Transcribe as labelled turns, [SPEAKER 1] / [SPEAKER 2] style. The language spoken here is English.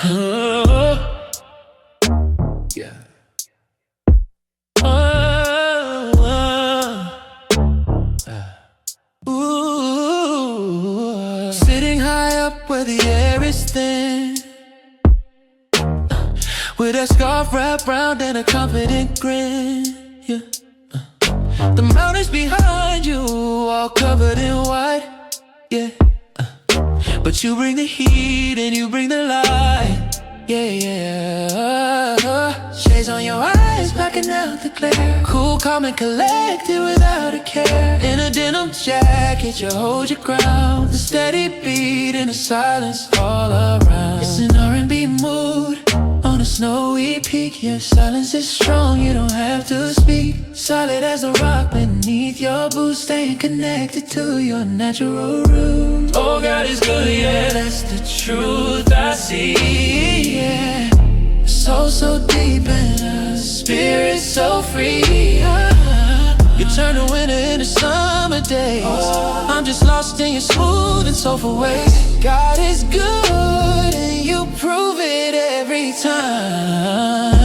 [SPEAKER 1] Oh, yeah. Ooh. Sitting high up where the air is thin, with a scarf wrapped round and a confident grin. Yeah. The mountains behind you, all covered in white. Yeah. But you bring the heat and you bring the light. Yeah, yeah. Shades on your eyes, blocking out the glare. Cool, calm, and collected without a care. In a denim jacket, you hold your ground. The steady beat in the silence all around. It's an R&B mood on a snowy peak. Your silence is strong, you don't have to speak. Solid as a rock beneath your boots, staying connected to your natural roots. Oh, God is good, yeah, that's the truth I see, yeah. Soul so deep and a spirit so free. You turn the winter into summer days. I'm just lost in your smooth and soulful ways. God is good and you prove it every time.